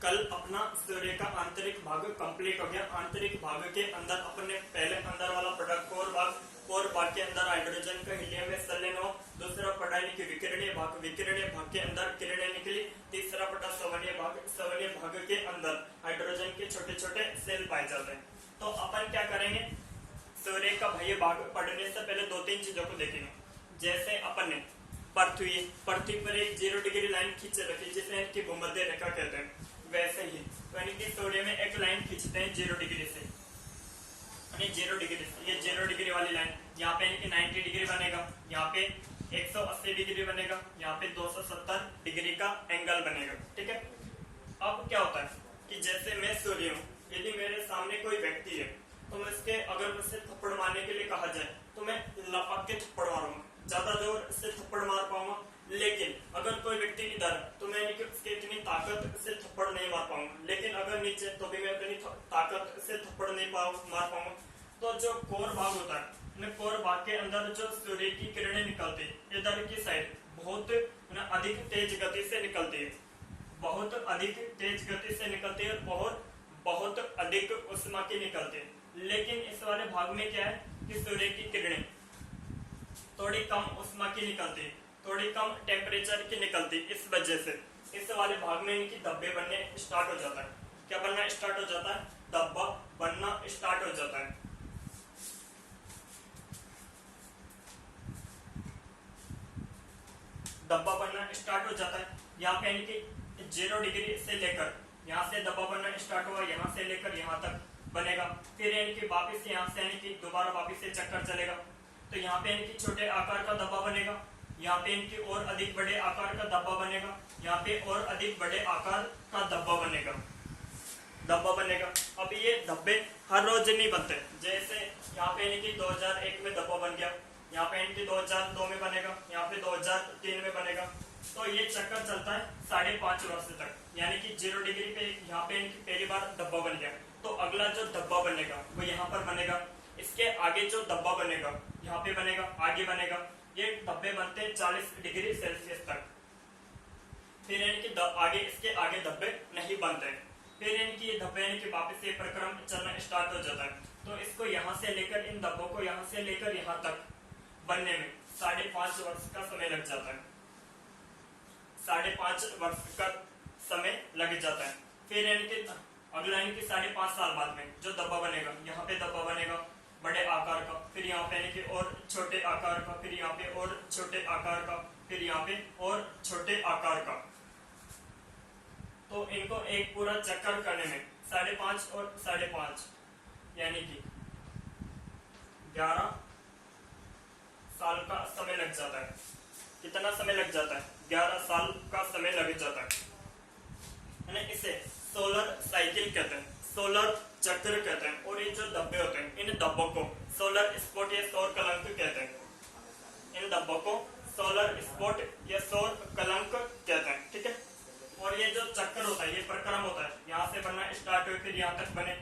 कल अपना सूर्य का आंतरिक भाग कंप्लीट हो गया। आंतरिक भाग के अंदर अपने पहले अंदर वाला प्रोडक्ट कोर भाग के अंदर हाइड्रोजन का हीलियम में सेलेन हो। दूसरा पढ़ा कि विकिरणीय भाग के अंदर किरणें निकली। तीसरा पढ़ा सवनीय भाग के अंदर हाइड्रोजन के छोटे छोटे सेल पाए जाते हैं। तो अपन क्या करेंगे, सूर्य का बाह्य भाग पढ़ने से पहले दो तीन चीजों को देखेंगे। जैसे अपन ने पृथ्वी पर एक 0 डिग्री लाइन खींच रखी जिसे इनकी भूमध्य रेखा कहते हैं। वैसे ही यानी कि सूर्य में एक लाइन खींचते हैं 0 डिग्री से, यानी 0 डिग्री से ये 0 डिग्री वाली लाइन यहाँ पे इनकी 90 डिग्री बनेगा, यहाँ पे 180 डिग्री बनेगा, यहाँ पे 270 डिग्री का एंगल बनेगा। ठीक है। अब क्या होता है कि जैसे मैं सूर्य हूँ, यदि मेरे सामने कोई व्यक्ति है तो मैं इसके अगर मुझसे थप्पड़ मारने के लिए कहा जाए तो मैं लपक के थप्पड़ मारूंगा, ज्यादा जोर से थप्पड़ मार पाऊंगा। लेकिन अगर कोई व्यक्ति इधर तो मैं उसके इतनी ताकत से थप्पड़ नहीं मार पाऊंगा, लेकिन अगर नीचे तो भी मैं इतनी ताकत से थप्पड़ नहीं मार पाऊंगा। तो जो कोर भाग होता है, कोर भाग के अंदर जो सूर्य की किरणें निकलती है इधर की साइड बहुत अधिक तेज गति से निकलती है, बहुत अधिक तेज गति से निकलती है और बहुत अधिक उष्मा की निकलती है। लेकिन इस वाले भाग में क्या है कि सूर्य की किरणें थोड़ी कम उष्मा की निकलती है, थोड़ी कम टेम्परेचर की निकलती है। इस वजह से इस वाले भाग में इनकी धब्बे बनने स्टार्ट हो जाता है। क्या बनना स्टार्ट हो जाता है? धब्बा बनना स्टार्ट हो जाता है। धब्बा बनना स्टार्ट हो जाता है। यहाँ पे इनकी 0 डिग्री से लेकर यहाँ से धब्बा बनना स्टार्ट हुआ, यहाँ से लेकर यहाँ तक बनेगा। फिर इनकी वापिस यहाँ से यानी कि दोबारा वापिस से चक्कर चलेगा तो यहाँ पे इनकी छोटे आकार का धब्बा बनेगा, यहाँ पे इनकी और अधिक बड़े आकार का धब्बा बनेगा, यहाँ पे और अधिक बड़े आकार का धब्बा बनेगा। अब ये धब्बे हर रोज नहीं बनते। जैसे यहाँ पे इनकी 2001 में धब्बा बन गया, यहाँ पे इनकी 2002 में बनेगा, यहाँ पे 2003 में बनेगा। तो ये चक्कर चलता है 5.5 वर्ष तक, यानी कि 0 डिग्री पे यहाँ पे इनकी पहली बार धब्बा बन गया तो अगला जो धब्बा बनेगा वो यहाँ पर बनेगा। इसके आगे जो धब्बा बनेगा यहाँ पे बनेगा, आगे बनेगा। ये धब्बे बनते हैं 40 डिग्री सेल्सियस तक। फिर इनके आगे इसके आगे धब्बे नहीं बनते। फिर इनकी ये धब्बे इनके वापस से प्रक्रम चलना स्टार्ट हो जाता है। तो इसको यहाँ से लेकर इन धब्बों को यहाँ से लेकर यहाँ तक बनने में 5.5 वर्ष का समय लग जाता है। 5.5 वर्ष का समय लग जाता है। फिर इनके अगला इनके 5.5 साल बाद में जो धब्बा बनेगा, यहाँ पे धब्बा बनेगा बड़े आकार का, फिर यहाँ पे इनके और छोटे आकार का, फिर यहाँ पे और छोटे आकार का, फिर यहाँ पे और छोटे आकार का। तो इनको एक पूरा चक्कर करने में 5.5 और 5.5 यानी कि 11 साल का समय लग जाता है। कितना समय लग जाता है? 11 साल का समय लग जाता है। इसे सोलर साइकिल कहते हैं, सोलर चक्र कहते हैं। और ये जो धब्बे होते हैं इन धब्बों को सोलर स्पॉट या सौर कलंक कहते हैं। इन धब्बों को सोलर स्पॉट या सौर कलंक कहते हैं। ठीक है। और ये जो चक्कर होता है ये प्रक्रम होता है, यहाँ से बनना स्टार्ट हुए फिर यहाँ तक बने।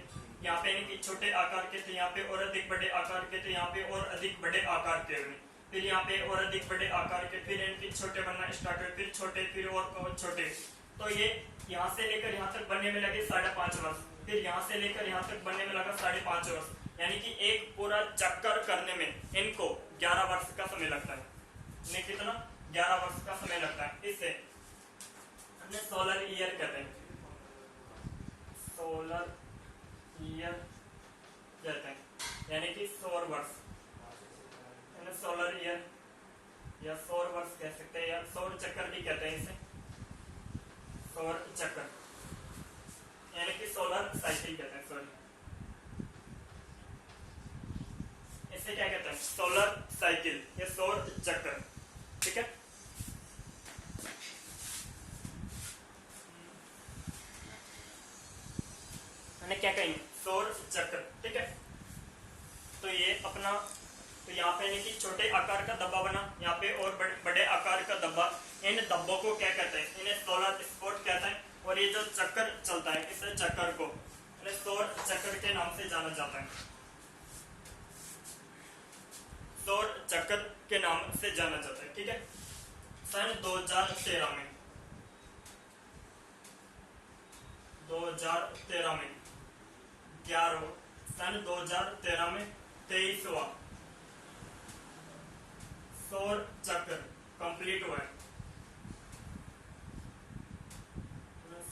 यहाँ पे इनकी छोटे आकार के थे, यहाँ पे और अधिक बड़े आकार के थे, यहाँ पे और अधिक बड़े आकार के बने, फिर यहाँ पे और अधिक बड़े आकार के, फिर इनके छोटे बनना स्टार्ट हुए, फिर छोटे, फिर और छोटे। तो ये यहाँ से लेकर यहाँ तक बनने में लगे 5.5 वर्ष, फिर यहाँ से लेकर यहाँ तक बनने में लगा 5.5 वर्ष, यानी कि एक पूरा चक्कर करने में इनको 11 वर्ष का समय लगता है। इन्हें कितना? 11 वर्ष का समय लगता है। इसे हमने सोलर ईयर कहते हैं, सोलर ईयर कहते हैं, यानी कि सौर वर्ष। सोलर ईयर या सौर वर्ष कह सकते हैं, या सौर चक्कर भी कहते हैं इसे, सौर चक्कर यानी कि सोलर साइकिल कहते हैं। सॉरी, इसे क्या कहते हैं? सोलर साइकिल या सौर चक्कर। ठीक है। मैंने क्या कहेंगे? सौर चक्र। ठीक है। तो ये अपना तो यहाँ पे यानी कि छोटे आकार का धब्बा बना, यहाँ पे और बड़े आकार का धब्बा। इन धब्बों को क्या कहते हैं? इन्हें सोलर स्पॉट कहते हैं। और ये जो चक्कर चलता है इस चक्कर को सौर चक्र के नाम से जाना जाता है। सौर चक्र के नाम से जाना जाता है। ठीक है। सन 2013 में 2013 में 11, सन 2013 में 23वां सौर चक्र कंप्लीट हुआ है,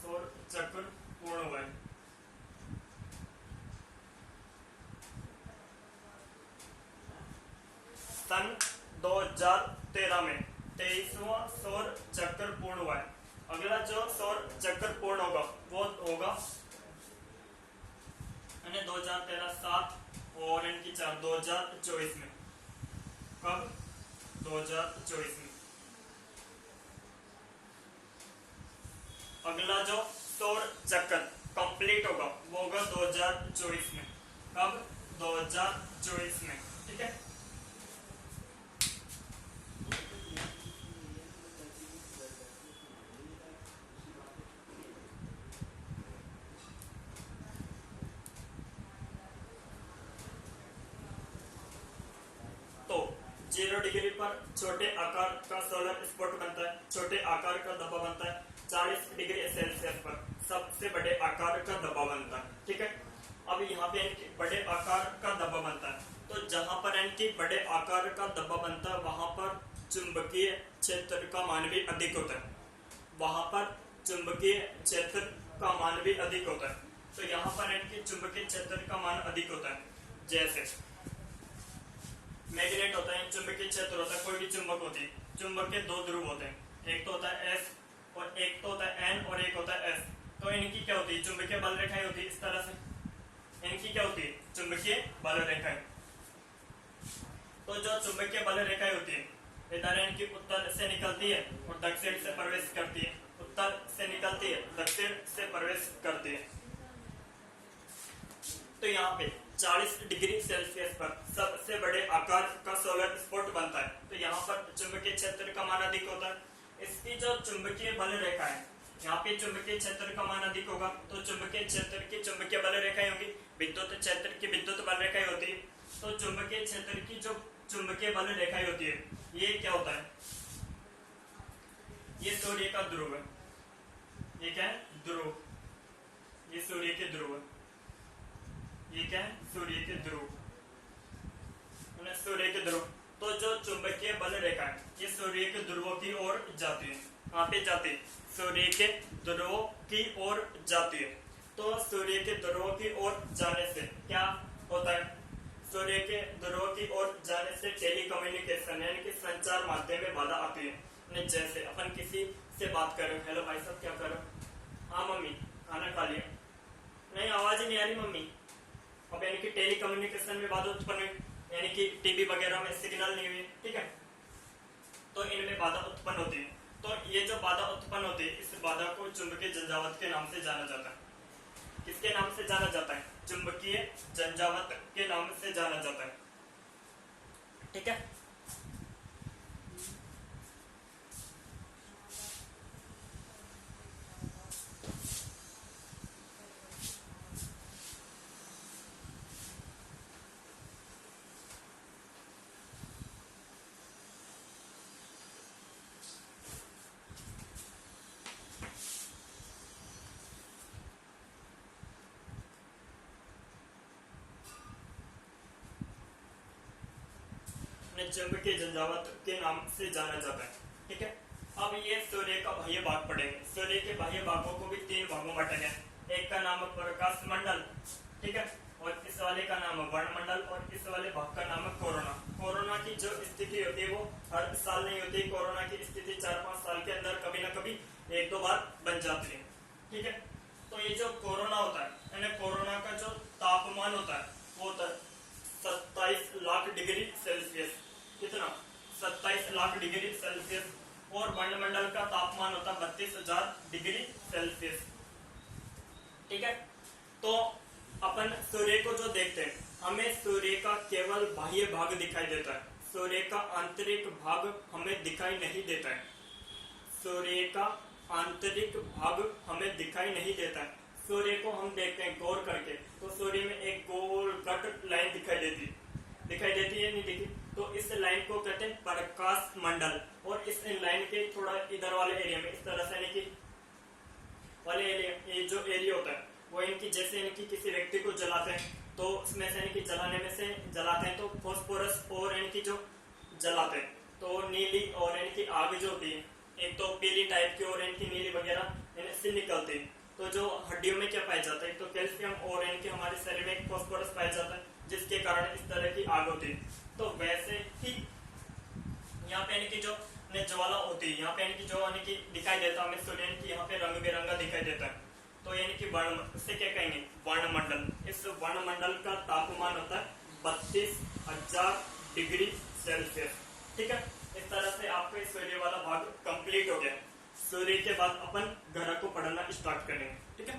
सौर चक्र पूर्ण हुआ है। सन 2013 में 23वां सौर चक्र पूर्ण हुआ है। अगला जो सौर चक्र पूर्ण होगा वो होगा 2013 7 और इनकी 4 2024 में। कब? 2024 में। अगला जो सौर चक्र कंप्लीट होगा वो होगा 2024 में। कब? 2024 में। ठीक है। तो 0 डिग्री पर छोटे आकार का सोलर स्पॉट बनता है, छोटे आकार का धब्बा बनता है। 40 डिग्री सेल्सियस पर सबसे बड़े आकार का धब्बा बनता है। ठीक है। अब यहाँ पे इनके बड़े आकार का धब्बा बनता है, तो जहां पर इनकी बड़े आकार का धब्बा बनता है वहां पर चुंबकीय क्षेत्र का मान भी अधिक होता है, वहां पर चुंबकीय क्षेत्र का मान भी अधिक होता है। तो यहाँ पर इनके चुंबकीय क्षेत्र का मान अधिक होता है। जैसे मैग्नेट होता है, चुंबकीय क्षेत्र होता है, कोई भी चुंबक होती है, चुंबक के 2 ध्रुव होते हैं, एक तो होता है S और एक तो होता है N और एक होता है S। तो इनकी क्या होती है? चुंबकीय बल रेखाएं होती है इस तरह से। इनकी क्या होती है? चुंबकीय बल रेखाएं। तो जो चुंबकीय बल रेखाएं होती है इधर इनकी उत्तर से निकलती है और दक्षिण से प्रवेश करती है, उत्तर से निकलती है, दक्षिण से प्रवेश करती है। तो यहाँ पे 40 डिग्री सेल्सियस पर सबसे बड़े आकार का सोलर स्पॉट बनता है, तो यहाँ पर चुंबकीय क्षेत्र का मान अधिक होता है। इसकी जो चुंबकीय बल रेखा है, यहाँ पे चुंबकीय क्षेत्र का मान अधिक होगा, तो चुंबकीय क्षेत्र की चुंबकीय बल रेखाएं होगी, विद्युत क्षेत्र की विद्युत बल रेखाएं होती है। तो चुंबकीय क्षेत्र की जो चुंबकीय बल रेखाएं होती है, ये क्या होता है? ये सूर्य का ध्रुव है। ये क्या है? ध्रुव। ये सूर्य के ध्रुव है। ये क्या है? सूर्य के ध्रुव। सूर्य के ध्रुव। तो जो चुंबकीय बल रेखा है ये सूर्य के ध्रुवों की ओर जाती है। कहाँ पे जाती है? सूर्य के ध्रुवों की ओर जाती है। तो सूर्य के ध्रुवों की ओर जाने से क्या होता है? सूर्य के ध्रुवों की ओर जाने से टेलीकम्युनिकेशन यानी कि संचार माध्यम में बाधा आती है। जैसे अपन किसी से बात कर रहे हो, हेलो भाई साहब क्या कर रहे हो? हाँ मम्मी खाना खा लिया। नहीं आवाज ही नहीं आ रही मम्मी। अब यानी कि टेलीकम्युनिकेशन में बाधा उत्पन्न हुई, यानी कि टीवी वगैरह में सिग्नल नहीं हुई। ठीक है। तो इनमें बाधा उत्पन्न होती है। तो ये जो बाधा उत्पन्न होती है इस बाधा को चुंबकीय झंझावात के नाम से जाना जाता है। किसके नाम से जाना जाता है? चुंबकीय झंझावात के नाम से जाना जाता है। ठीक है। चुंबकीय झंझावात के नाम से जाना जाता है। ठीक है। अब ये सूर्य का बाह्य भाग पढ़ेंगे। सूर्य के बाह्य भागों को भी 3 भागों में बांटा गया। एक का नाम है प्रकाश मंडल, ठीक है, और इस वाले का नाम है वर्णमंडल और इस वाले भाग का नाम है कोरोना। कोरोना की जो स्थिति होती है वो हर साल नहीं होती। कोरोना की स्थिति 4-5 साल के अंदर कभी ना कभी 1-2 बार बन जाती है। ठीक है। तो ये जो कोरोना होता है यानी कोरोना का जो तापमान होता है वो होता है 27 लाख डिग्री सेल्सियस। कितना? 27 लाख डिग्री सेल्सियस। और वायुमंडल का तापमान होता है 32,000 डिग्री सेल्सियस। ठीक है। तो अपन सूर्य को जो देखते हैं हमें सूर्य का केवल बाह्य भाग दिखाई देता है, सूर्य का आंतरिक भाग हमें दिखाई नहीं देता है। सूर्य का आंतरिक भाग हमें दिखाई नहीं देता है। सूर्य को हम देखते हैं गौर करके तो सूर्य में एक गोल कट लाइन दिखाई देती है नहीं दिखती? तो इस लाइन को कहते हैं प्रकाश मंडल। और इस लाइन के थोड़ा इधर वाले एरिया में इस तरह से यानी कि वाले एरिया, ये जो एरिया होता है वो इनकी जैसे इनकी किसी व्यक्ति को जलाते हैं तो उसमें से इनकी जलाने में से जलाते हैं तो फॉस्फोरस और इनकी जो जलाते हैं तो नीली और इनकी आग जो होती है एक तो पीली टाइप की और इनकी नीली वगैरह इनसे निकलती है। तो जो हड्डियों में क्या पाया जाता है तो कैल्शियम और इनके हमारे शरीर में फॉस्फोरस पाया जाता है जिसके कारण इस तरह की आग होती है। तो वैसे ही यहाँ पे इनकी जो ज्वाला होती है यहाँ पे इनकी जो इनकी दिखाई देता है हमें सूर्य की यहाँ पे रंग बिरंगा दिखाई देता है। तो यानी कि वर्ण इससे क्या कहेंगे वर्णमंडल। इस वर्णमंडल का तापमान होता है 32,000 डिग्री सेल्सियस। ठीक है, इस तरह से आपका सूर्य वाला भाग कंप्लीट हो गया। सूर्य के बाद अपन ग्रह को पढ़ना स्टार्ट करेंगे। ठीक है।